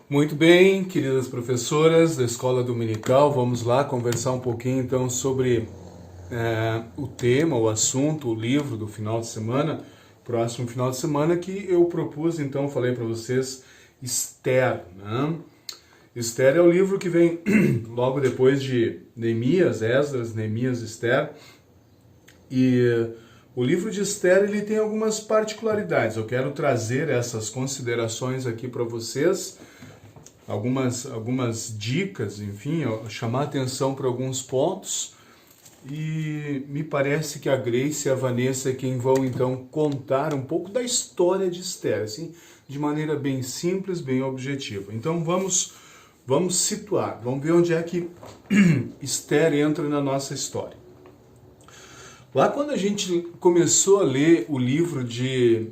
Muito bem, queridas professoras da Escola Dominical, vamos lá conversar um pouquinho então sobre o tema, o assunto, o livro do final de semana, próximo final de semana, que eu propus, então, falei para vocês, Esther, né? Esther é o livro que vem logo depois de Neemias, Esdras, Neemias, Esther, e o livro de Esther ele tem algumas particularidades. Eu quero trazer essas considerações aqui para vocês, algumas dicas, enfim, chamar atenção para alguns pontos. E me parece que a Grace e a Vanessa é quem vão então contar um pouco da história de Esther, assim, de maneira bem simples, bem objetiva. Então vamos situar, vamos ver onde é que Esther entra na nossa história. Lá quando a gente começou a ler o livro de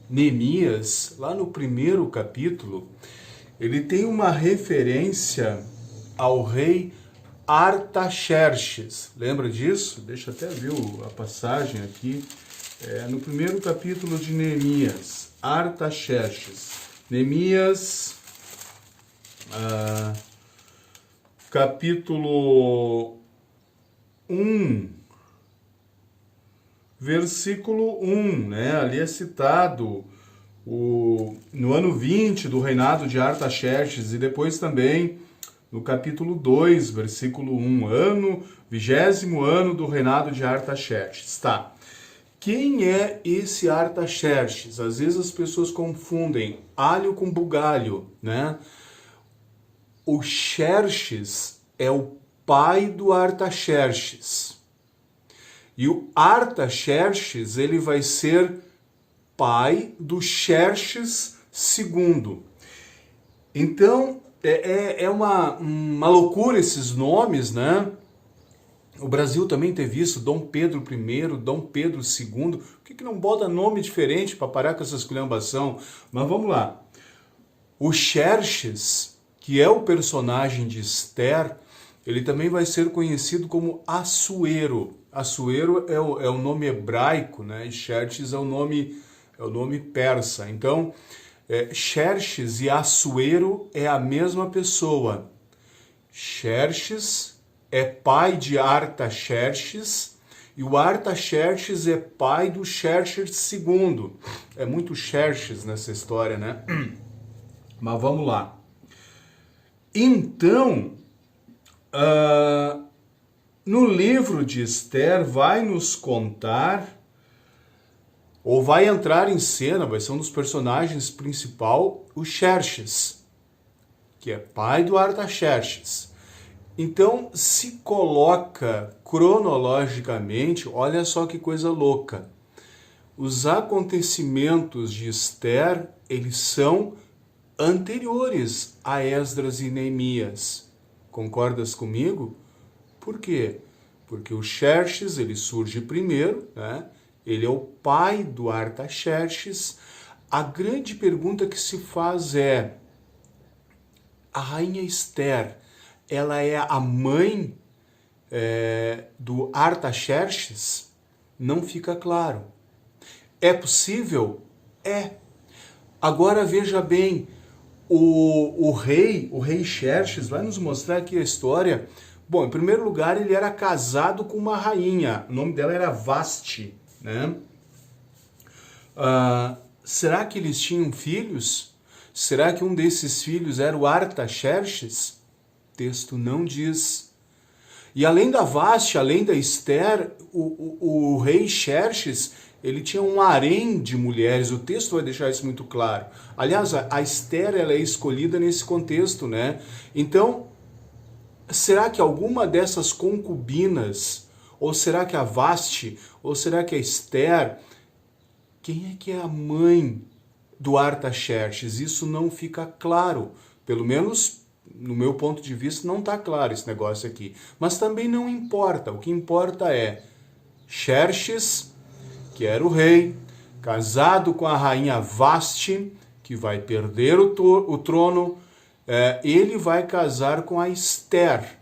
Neemias, lá no primeiro capítulo, ele tem uma referência ao rei Artaxerxes. Lembra disso? Deixa eu até ver a passagem aqui. No primeiro capítulo de Neemias, Artaxerxes. Neemias, capítulo 1, versículo 1, né? Ali é citado no ano 20 do reinado de Artaxerxes, e depois também no capítulo 2, versículo 1, 20º ano do reinado de Artaxerxes. Tá. Quem é esse Artaxerxes? Às vezes as pessoas confundem alho com bugalho, né? O Xerxes é o pai do Artaxerxes. E o Artaxerxes, ele vai ser pai do Xerxes II. Então, é uma loucura esses nomes, né? O Brasil também teve isso, Dom Pedro I, Dom Pedro II. Por que não bota nome diferente para parar com essa esculhambação? Mas vamos lá. O Xerxes, que é o personagem de Esther, ele também vai ser conhecido como Assuero. Assuero é o nome hebraico, né? E Xerxes é o nome persa. Então, Xerxes e Assuero é a mesma pessoa. Xerxes é pai de Artaxerxes e o Artaxerxes é pai do Xerxes II. É muito Xerxes nessa história, né? Mas vamos lá. Então, no livro de Esther vai nos contar, ou vai entrar em cena, vai ser um dos personagens principal, o Xerxes, que é pai do Artaxerxes. Então, se coloca cronologicamente, olha só que coisa louca. Os acontecimentos de Esther, eles são anteriores a Esdras e Neemias. Concordas comigo? Por quê? Porque o Xerxes, ele surge primeiro, né? Ele é o pai do Artaxerxes. A grande pergunta que se faz é: a rainha Esther, ela é a mãe do Artaxerxes? Não fica claro. É possível? É. Agora veja bem, o rei Xerxes vai nos mostrar aqui a história. Bom, em primeiro lugar, ele era casado com uma rainha. O nome dela era Vasti, né? Será que eles tinham filhos? Será que um desses filhos era o Artaxerxes? O texto não diz. E além da Vasti, além da Esther, o rei Xerxes, ele tinha um harém de mulheres. O texto vai deixar isso muito claro. Aliás, a Esther, ela é escolhida nesse contexto, né? Então, será que alguma dessas concubinas, ou será que a Vasti, ou será que a Esther, quem é que é a mãe do Artaxerxes? Isso não fica claro. Pelo menos, no meu ponto de vista, não está claro esse negócio aqui. Mas também não importa. O que importa é Xerxes, que era o rei, casado com a rainha Vasti, que vai perder o trono, ele vai casar com a Esther.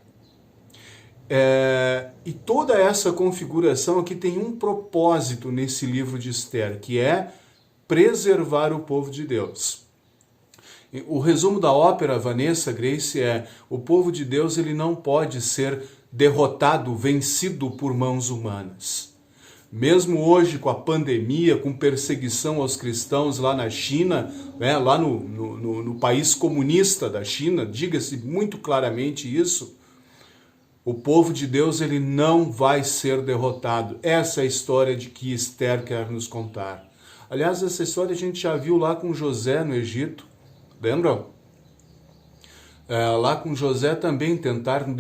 E toda essa configuração aqui tem um propósito nesse livro de Esther, que é preservar o povo de Deus. O resumo da ópera, Vanessa Grace, é: o povo de Deus ele não pode ser derrotado, vencido por mãos humanas. Mesmo hoje, com a pandemia, com perseguição aos cristãos lá na China, né, lá no país comunista da China, diga-se muito claramente isso, o povo de Deus ele não vai ser derrotado. Essa é a história de que Esther quer nos contar. Aliás, essa história a gente já viu lá com José no Egito, lembram? Lá com José também tentaram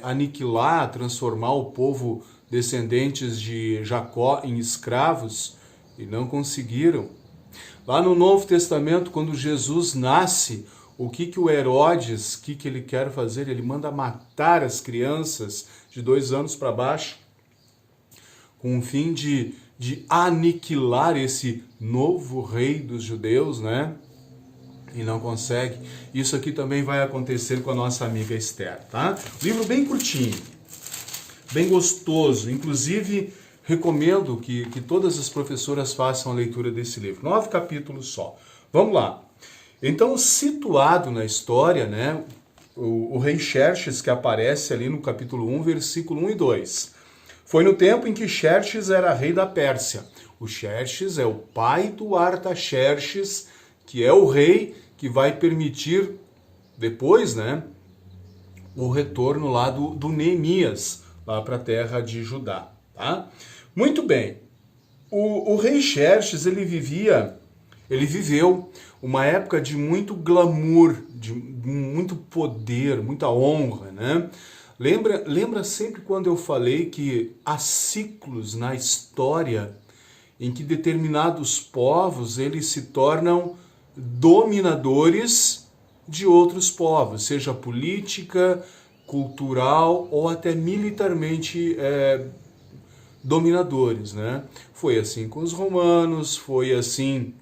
aniquilar, transformar o povo descendentes de Jacó em escravos e não conseguiram. Lá no Novo Testamento, quando Jesus nasce, o que o Herodes, que ele quer fazer? Ele manda matar as crianças de 2 anos para baixo, com o fim de aniquilar esse novo rei dos judeus, né? E não consegue. Isso aqui também vai acontecer com a nossa amiga Esther, tá? Livro bem curtinho, bem gostoso. Inclusive, recomendo que todas as professoras façam a leitura desse livro. 9 capítulos só. Vamos lá. Então, situado na história, né, o rei Xerxes, que aparece ali no capítulo 1, versículo 1 e 2. Foi no tempo em que Xerxes era rei da Pérsia. O Xerxes é o pai do Artaxerxes, que é o rei que vai permitir depois, né, o retorno lá do Neemias, lá para a terra de Judá. Tá? Muito bem. O rei Xerxes, ele viveu uma época de muito glamour, de muito poder, muita honra, né? Lembra sempre quando eu falei que há ciclos na história em que determinados povos eles se tornam dominadores de outros povos, seja política, cultural ou até militarmente dominadores, né? Foi assim com os romanos, foi assim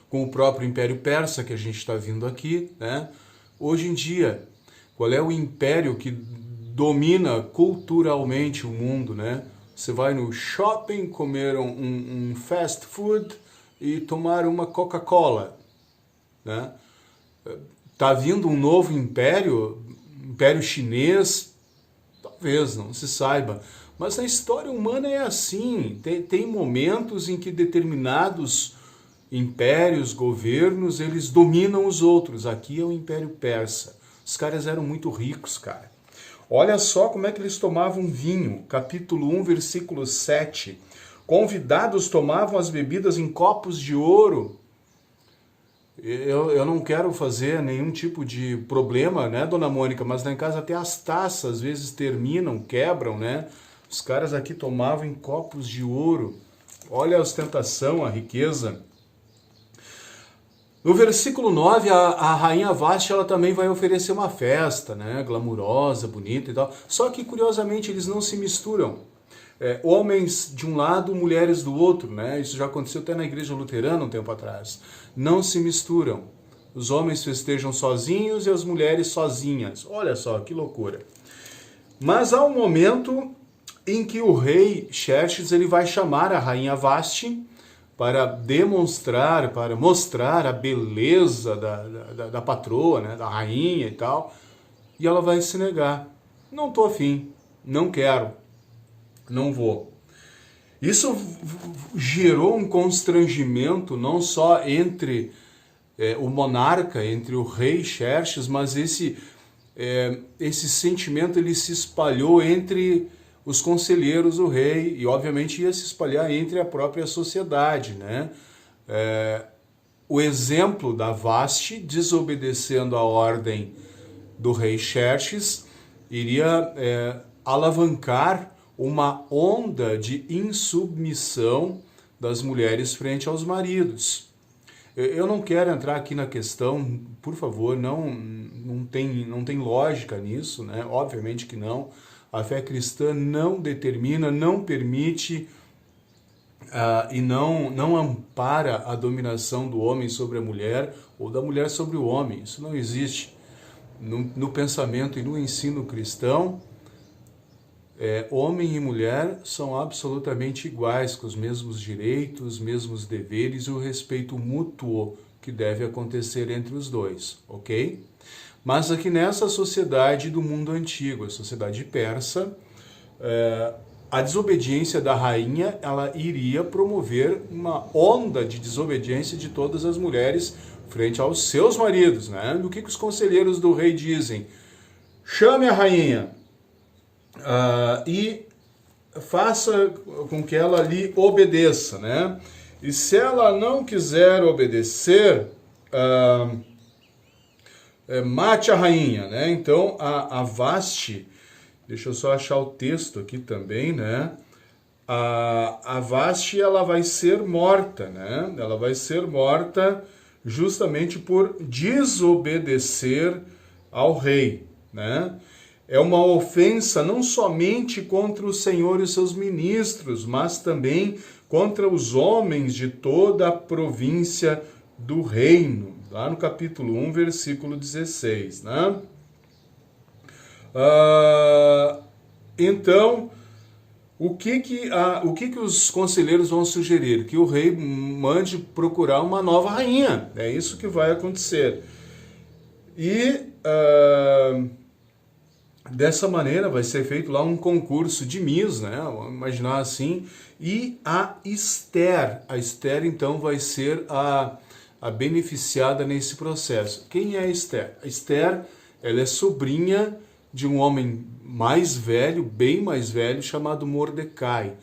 com o próprio Império Persa que a gente está vindo aqui, né? Hoje em dia, qual é o império que domina culturalmente o mundo, né? Você vai no shopping comer um fast food e tomar uma Coca-Cola, né? Tá vindo um novo império chinês, talvez, não se saiba. Mas a história humana é assim, tem momentos em que determinados impérios, governos, eles dominam os outros. Aqui é o Império Persa. Os caras eram muito ricos, cara. Olha só como é que eles tomavam vinho. Capítulo 1, versículo 7. Convidados tomavam as bebidas em copos de ouro. Eu não quero fazer nenhum tipo de problema, né, dona Mônica? Mas lá em casa até as taças às vezes terminam, quebram, né? Os caras aqui tomavam em copos de ouro. Olha a ostentação, a riqueza. No versículo 9, a rainha Vasti, ela também vai oferecer uma festa, né, glamurosa, bonita e tal. Só que, curiosamente, eles não se misturam. Homens de um lado, mulheres do outro, né? Isso já aconteceu até na igreja luterana um tempo atrás. Não se misturam. Os homens festejam sozinhos e as mulheres sozinhas. Olha só, que loucura. Mas há um momento em que o rei Xerxes ele vai chamar a rainha Vasti para demonstrar, para mostrar a beleza da patroa, né, da rainha e tal, e ela vai se negar. Não estou afim, não quero, não vou. Isso gerou um constrangimento não só entre o monarca, entre o rei Xerxes, mas esse sentimento ele se espalhou entre os conselheiros do rei e, obviamente, ia se espalhar entre a própria sociedade, né? O exemplo da Vasti, desobedecendo a ordem do rei Xerxes, iria alavancar uma onda de insubmissão das mulheres frente aos maridos. Eu não quero entrar aqui na questão, por favor, não tem lógica nisso, né? Obviamente que não. A fé cristã não determina, não permite e não ampara a dominação do homem sobre a mulher ou da mulher sobre o homem. Isso não existe. No pensamento e no ensino cristão, homem e mulher são absolutamente iguais, com os mesmos direitos, mesmos deveres e o respeito mútuo que deve acontecer entre os dois, ok? Mas aqui nessa sociedade do mundo antigo, a sociedade persa, a desobediência da rainha, ela iria promover uma onda de desobediência de todas as mulheres frente aos seus maridos, né? E o que os conselheiros do rei dizem? Chame a rainha e faça com que ela lhe obedeça, né? E se ela não quiser obedecer, mate a rainha, né? Então a Vashti, deixa eu só achar o texto aqui também, né? A Vashti, ela vai ser morta, né? Ela vai ser morta justamente por desobedecer ao rei, né? É uma ofensa não somente contra o Senhor e os seus ministros, mas também contra os homens de toda a província do reino. Lá no capítulo 1, versículo 16, né? Então, o que os conselheiros vão sugerir? Que o rei mande procurar uma nova rainha. É isso que vai acontecer. E dessa maneira vai ser feito lá um concurso de Miss, né? Vamos imaginar assim. E a Esther então vai ser a beneficiada nesse processo. Quem é a Esther? A Esther, ela é sobrinha de um homem mais velho, bem mais velho, chamado Mordecai.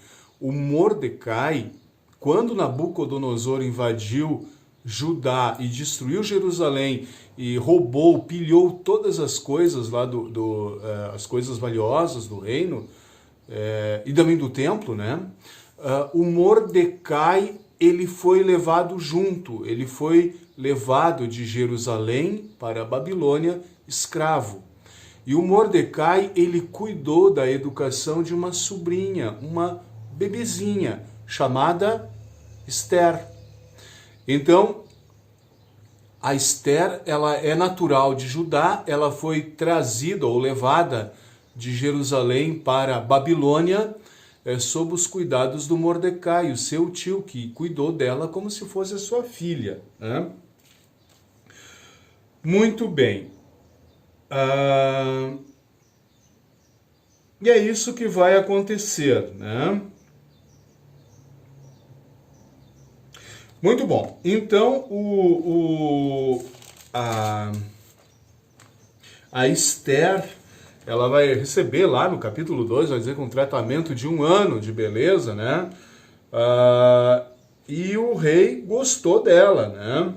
O Mordecai, quando Nabucodonosor invadiu Judá e destruiu Jerusalém e roubou, pilhou todas as coisas lá as coisas valiosas do reino e também do templo, né? O Mordecai, ele foi levado junto, ele foi levado de Jerusalém para a Babilônia escravo. E o Mordecai, ele cuidou da educação de uma sobrinha, uma bebezinha, chamada Esther. Então, a Esther, ela é natural de Judá, ela foi trazida ou levada de Jerusalém para a Babilônia sob os cuidados do Mordecai, o seu tio, que cuidou dela como se fosse a sua filha, né? Muito bem. E é isso que vai acontecer, né? Muito bom. Então, a Esther, ela vai receber lá no capítulo 2, vai dizer, com um tratamento de 1 ano de beleza, né? E o rei gostou dela, né?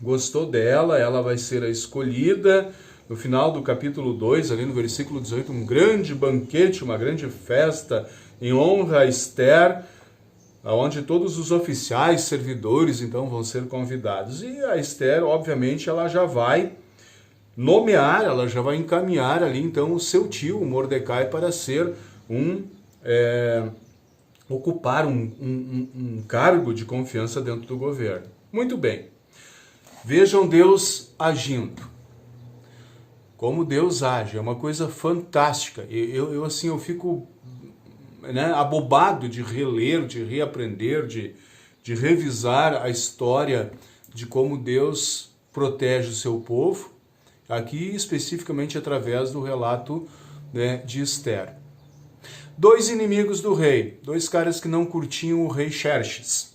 Gostou dela, ela vai ser a escolhida. No final do capítulo 2, ali no versículo 18, um grande banquete, uma grande festa em honra a Esther, onde todos os oficiais, servidores, então, vão ser convidados. E a Esther, obviamente, ela já vai nomear, ela já vai encaminhar ali, então, o seu tio, o Mordecai, para ser ocupar um cargo de confiança dentro do governo. Muito bem. Vejam Deus agindo. Como Deus age, é uma coisa fantástica. Eu fico, né, abobado de reler, de reaprender, de revisar a história de como Deus protege o seu povo, aqui especificamente através do relato, né, de Esther. 2 inimigos do rei, 2 caras que não curtiam o rei Xerxes.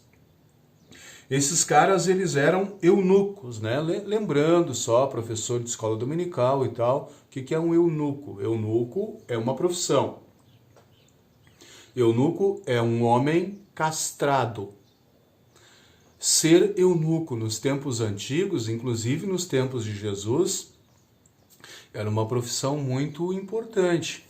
Esses caras, eles eram eunucos, né? Lembrando só, professor de escola dominical e tal, o que é um eunuco? Eunuco é uma profissão. Eunuco é um homem castrado. Ser eunuco nos tempos antigos, inclusive nos tempos de Jesus, era uma profissão muito importante.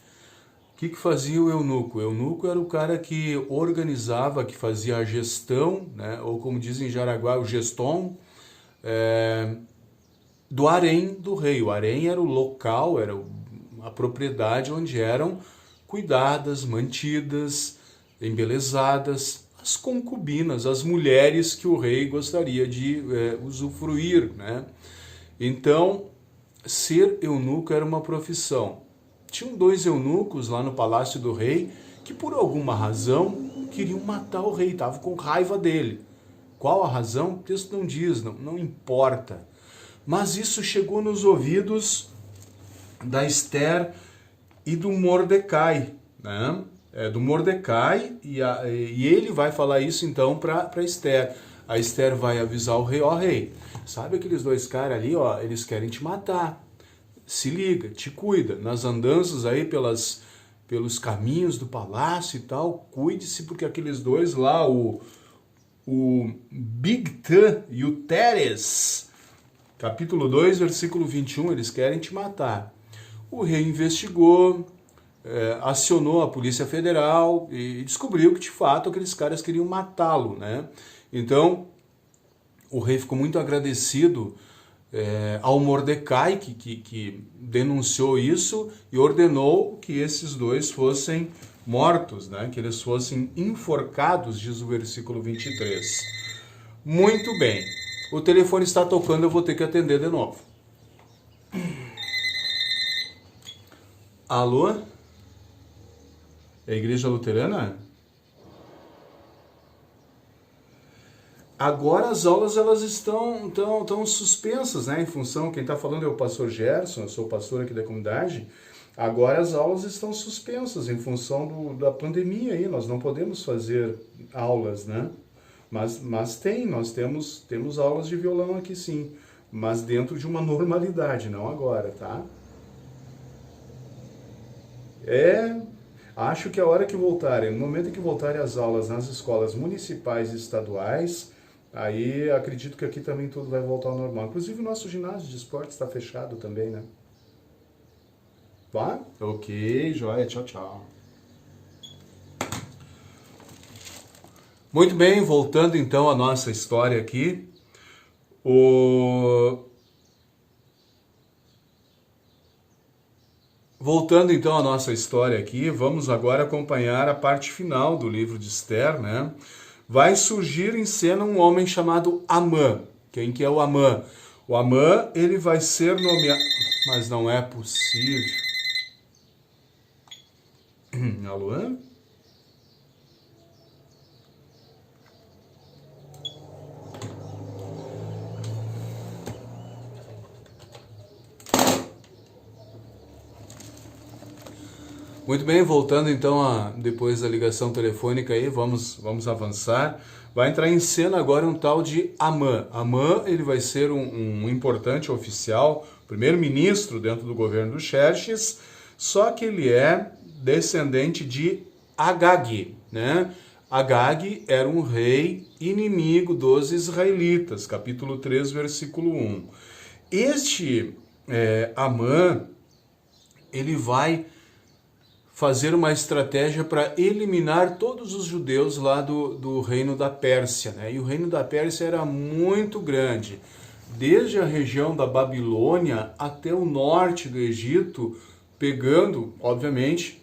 O que fazia o eunuco? O eunuco era o cara que organizava, que fazia a gestão, né? Ou como dizem em Jaraguá, o gestom, do harém do rei. O harém era o local, era a propriedade onde eram cuidadas, mantidas, embelezadas as concubinas, as mulheres que o rei gostaria de usufruir, né? Então, ser eunuco era uma profissão. Tinham 2 eunucos lá no palácio do rei que por alguma razão queriam matar o rei, estavam com raiva dele. Qual a razão? O texto não diz, não importa. Mas isso chegou nos ouvidos da Esther e do Mordecai, né? Do Mordecai, e ele vai falar isso então para Esther. A Esther vai avisar o rei, ó rei, sabe aqueles dois caras ali, ó, eles querem te matar. Se liga, te cuida, nas andanças aí pelos caminhos do palácio e tal, cuide-se, porque aqueles dois lá, o Bigtã e o Teres, capítulo 2, versículo 21, eles querem te matar. O rei investigou, acionou a Polícia Federal e descobriu que de fato aqueles caras queriam matá-lo, né? Então o rei ficou muito agradecido ao Mordecai que denunciou isso e ordenou que esses dois fossem mortos, né? Que eles fossem enforcados, diz o versículo 23. Muito bem, o telefone está tocando, eu vou ter que atender de novo. Alô? É a Igreja Luterana? Agora as aulas elas estão suspensas, né? Em função, quem está falando é o pastor Gerson, eu sou o pastor aqui da comunidade. Agora as aulas estão suspensas em função da pandemia aí, nós não podemos fazer aulas, né? Mas nós temos aulas de violão aqui sim, mas dentro de uma normalidade, não agora, tá? Acho que a hora que voltarem, no momento em que voltarem as aulas nas escolas municipais e estaduais, aí acredito que aqui também tudo vai voltar ao normal. Inclusive o nosso ginásio de esporte está fechado também, né? Tá? Ok, joia, tchau, tchau. Muito bem, voltando então à nossa história aqui. Voltando então à nossa história aqui, vamos agora acompanhar a parte final do livro de Esther, né? Vai surgir em cena um homem chamado Amã. Quem que é o Amã? O Amã, ele vai ser nomeado... Mas não é possível. Alô? Muito bem, voltando então depois da ligação telefônica aí, vamos avançar. Vai entrar em cena agora um tal de Amã. Amã, ele vai ser um importante oficial, primeiro-ministro dentro do governo do Xerxes, só que ele é descendente de Agag, né? Agag era um rei inimigo dos israelitas, capítulo 3, versículo 1. Este Amã, ele vai fazer uma estratégia para eliminar todos os judeus lá do reino da Pérsia, né? E o reino da Pérsia era muito grande, desde a região da Babilônia até o norte do Egito, pegando, obviamente,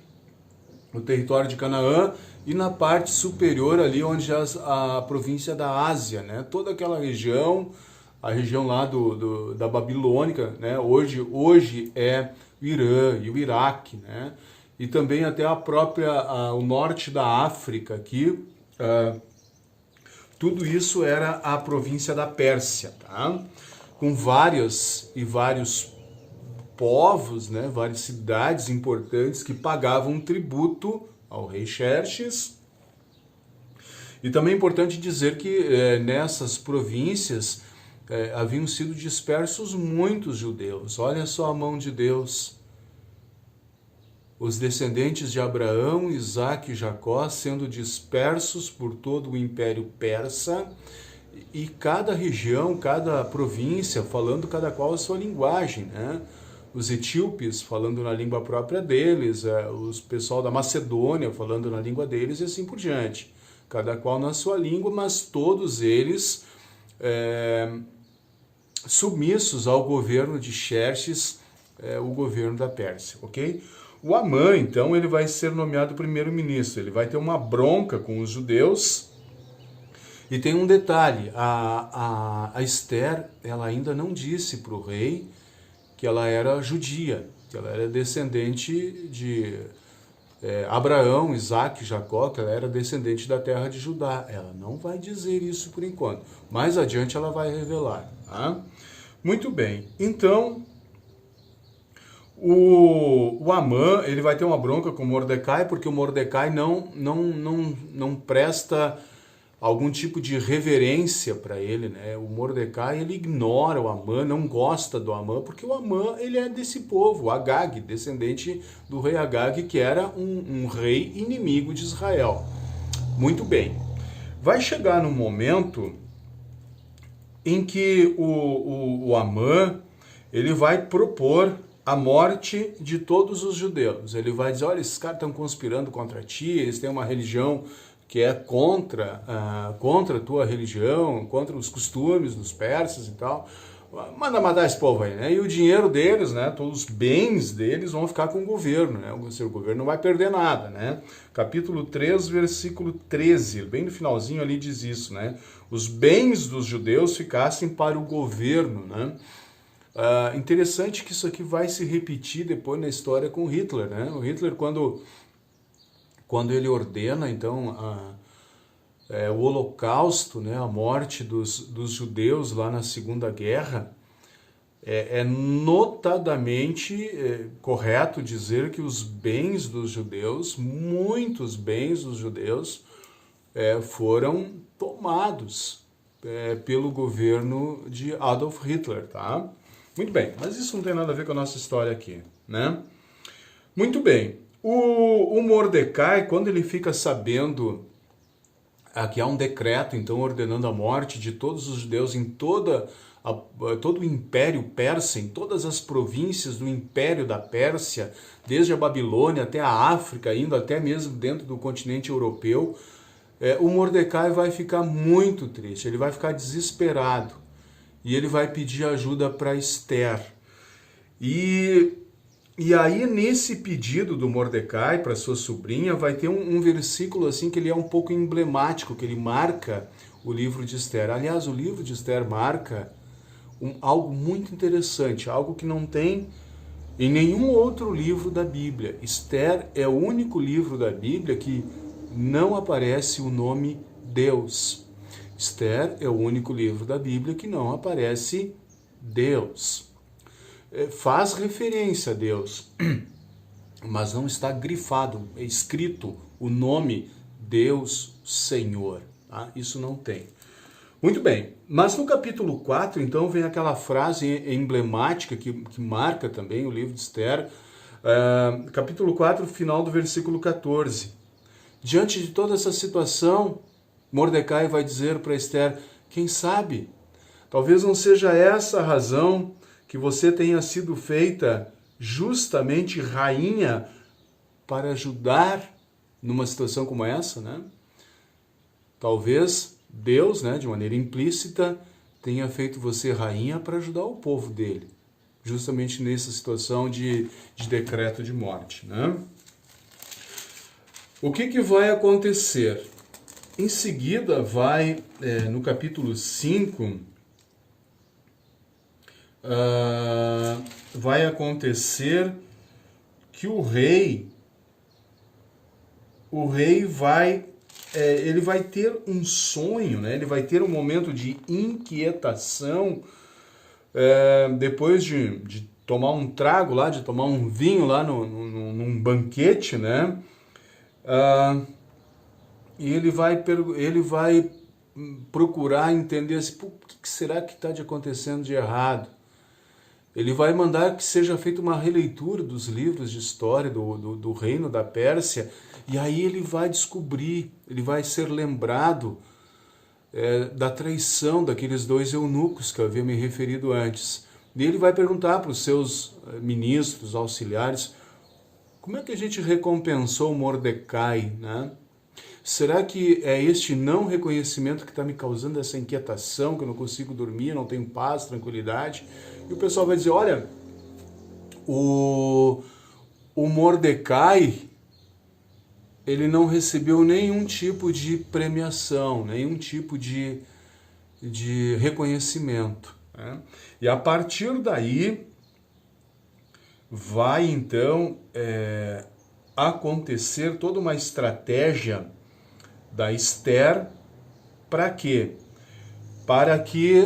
o território de Canaã e na parte superior ali onde a província da Ásia, né? Toda aquela região, a região lá da Babilônica, né? Hoje é o Irã e o Iraque, né? E também até o norte da África aqui, tudo isso era a província da Pérsia, tá? Com vários povos, né? Várias cidades importantes que pagavam tributo ao rei Xerxes. E também é importante dizer que nessas províncias haviam sido dispersos muitos judeus. Olha só a mão de Deus. Os descendentes de Abraão, Isaque e Jacó sendo dispersos por todo o Império Persa, e cada região, cada província falando cada qual a sua linguagem, né? Os etíopes falando na língua própria deles, os pessoal da Macedônia falando na língua deles e assim por diante. Cada qual na sua língua, mas todos eles submissos ao governo de Xerxes, o governo da Pérsia, ok? O Amã, então, ele vai ser nomeado primeiro-ministro, ele vai ter uma bronca com os judeus. E tem um detalhe, a Esther, ela ainda não disse para o rei que ela era judia, que ela era descendente Abraão, Isaac, Jacó, que ela era descendente da terra de Judá. Ela não vai dizer isso por enquanto. Mais adiante ela vai revelar. Tá? Muito bem. Então, o Amã, ele vai ter uma bronca com o Mordecai, porque o Mordecai não presta algum tipo de reverência para ele, né? O Mordecai, ele ignora o Amã, não gosta do Amã, porque o Amã, ele é desse povo, Agag, descendente do rei Agag, que era um rei inimigo de Israel. Muito bem. Vai chegar num momento em que o Amã, ele vai propor a morte de todos os judeus. Ele vai dizer, olha, esses caras estão conspirando contra ti, eles têm uma religião que é contra a tua religião, contra os costumes dos persas e tal. Manda matar esse povo aí, né? E o dinheiro deles, né? Todos os bens deles vão ficar com o governo, né? O seu governo não vai perder nada, né? Capítulo 3, versículo 13, bem no finalzinho ali diz isso, né? Os bens dos judeus ficassem para o governo, né? Interessante que isso aqui vai se repetir depois na história com Hitler, né? O Hitler, quando ele ordena, então, o Holocausto, né, a morte dos judeus lá na Segunda Guerra, é notadamente correto dizer que os bens dos judeus, muitos bens dos judeus, foram tomados pelo governo de Adolf Hitler, tá? Muito bem, mas isso não tem nada a ver com a nossa história aqui, né? Muito bem. O Mordecai, quando ele fica sabendo que há um decreto, então, ordenando a morte de todos os judeus em todo o Império Persa, em todas as províncias do Império da Pérsia, desde a Babilônia até a África, indo até mesmo dentro do continente europeu, o Mordecai vai ficar muito triste, ele vai ficar desesperado e ele vai pedir ajuda para Esther. E aí, nesse pedido do Mordecai para sua sobrinha, vai ter um versículo assim que ele é um pouco emblemático, que ele marca o livro de Esther. Aliás, o livro de Esther marca algo muito interessante, algo que não tem em nenhum outro livro da Bíblia. Esther é o único livro da Bíblia que não aparece o nome Deus. Esther é o único livro da Bíblia que não aparece Deus. Faz referência a Deus, mas não está grifado, é escrito o nome Deus Senhor. Tá? Isso não tem. Muito bem, mas no capítulo 4, então, vem aquela frase emblemática que marca também o livro de Esther, capítulo 4, final do versículo 14. Diante de toda essa situação, Mordecai vai dizer para Esther, quem sabe, talvez não seja essa a razão que você tenha sido feita justamente rainha para ajudar numa situação como essa, né? Talvez Deus, né, de maneira implícita, tenha feito você rainha para ajudar o povo dele, justamente nessa situação de decreto de morte, né? O que vai acontecer? Em seguida vai, no capítulo 5, vai acontecer que o rei vai, ele vai ter um sonho, né? Ele vai ter um momento de inquietação, depois de tomar um trago lá, de tomar um vinho lá num banquete, né? E ele vai procurar entender assim, o que será que está acontecendo de errado. Ele vai mandar que seja feita uma releitura dos livros de história do reino da Pérsia, e aí ele vai descobrir, ele vai ser lembrado da traição daqueles dois eunucos que eu havia me referido antes. E ele vai perguntar para os seus ministros, auxiliares, como é que a gente recompensou Mordecai, né? Será que é este não reconhecimento que está me causando essa inquietação, que eu não consigo dormir, não tenho paz, tranquilidade? E o pessoal vai dizer, olha, o Mordecai, ele não recebeu nenhum tipo de premiação, nenhum tipo de reconhecimento, né? E a partir daí, vai então acontecer toda uma estratégia da Esther. Para quê? Para que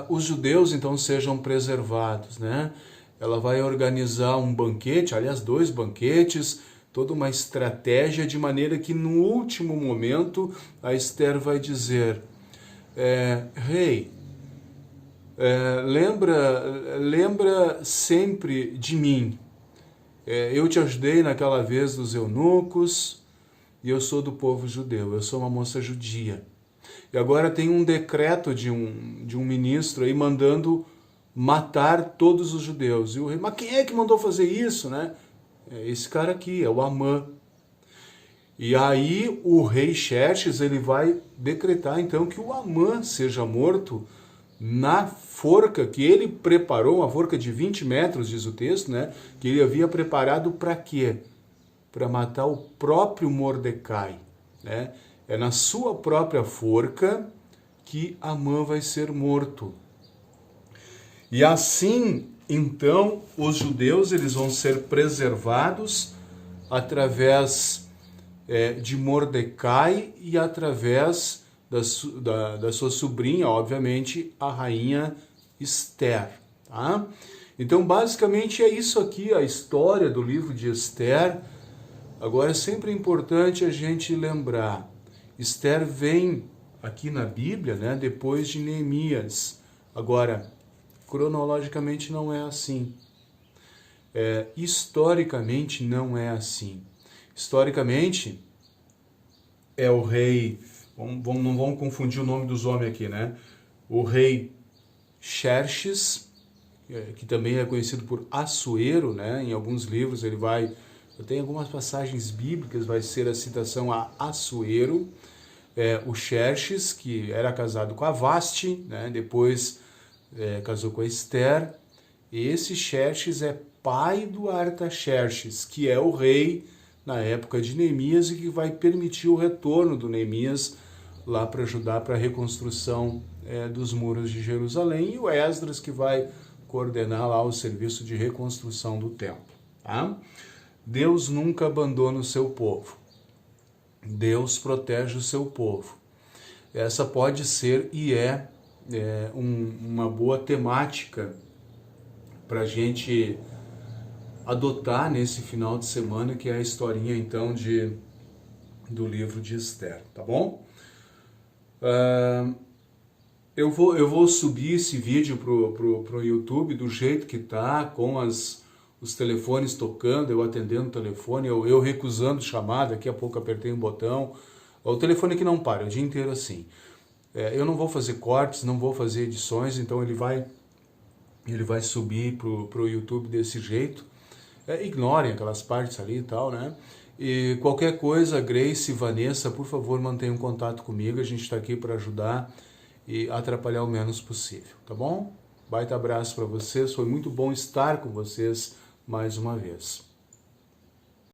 os judeus então sejam preservados, né? Ela vai organizar um banquete, aliás, 2 banquetes, toda uma estratégia de maneira que no último momento a Esther vai dizer: rei, lembra sempre de mim. Eu te ajudei naquela vez dos eunucos e eu sou do povo judeu, eu sou uma moça judia. E agora tem um decreto de um ministro aí mandando matar todos os judeus. E o rei, mas quem é que mandou fazer isso, né? É esse cara aqui, é o Amã. E aí o rei Xerxes, ele vai decretar então que o Amã seja morto na forca que ele preparou, uma forca de 20 metros, diz o texto, né? Que ele havia preparado para quê? Para matar o próprio Mordecai, né? É na sua própria forca que Amã vai ser morto. E assim, então, os judeus eles vão ser preservados através de Mordecai e através da sua sobrinha, obviamente, a rainha Esther. Tá? Então, basicamente, é isso aqui, a história do livro de Esther. Agora, é sempre importante a gente lembrar, Esther vem aqui na Bíblia, né, depois de Neemias. Agora, cronologicamente não é assim. Historicamente não é assim. Historicamente, é o rei, não vamos confundir o nome dos homens aqui, né? O rei Xerxes, que também é conhecido por Assuero, né? Em alguns livros ele vai, tem algumas passagens bíblicas, vai ser a citação a Assuero. O Xerxes, que era casado com a Vasti, né? Depois casou com a Esther. E esse Xerxes é pai do Artaxerxes, que é o rei na época de Neemias e que vai permitir o retorno do Neemias lá para ajudar para a reconstrução dos muros de Jerusalém, e o Esdras que vai coordenar lá o serviço de reconstrução do templo. Tá? Deus nunca abandona o seu povo. Deus protege o seu povo. Essa pode ser e uma boa temática para a gente adotar nesse final de semana, que é a historinha então do livro de Esther, tá bom? Eu vou subir esse vídeo pro YouTube do jeito que tá, com os telefones tocando, eu atendendo o telefone, eu recusando chamada, daqui a pouco apertei um botão. O telefone que não para, o dia inteiro assim. Eu não vou fazer cortes, não vou fazer edições, então ele vai subir pro YouTube desse jeito. Ignorem aquelas partes ali e tal, né? E qualquer coisa, Grace, Vanessa, por favor, mantenham contato comigo, a gente está aqui para ajudar e atrapalhar o menos possível, tá bom? Baita abraço para vocês, foi muito bom estar com vocês mais uma vez.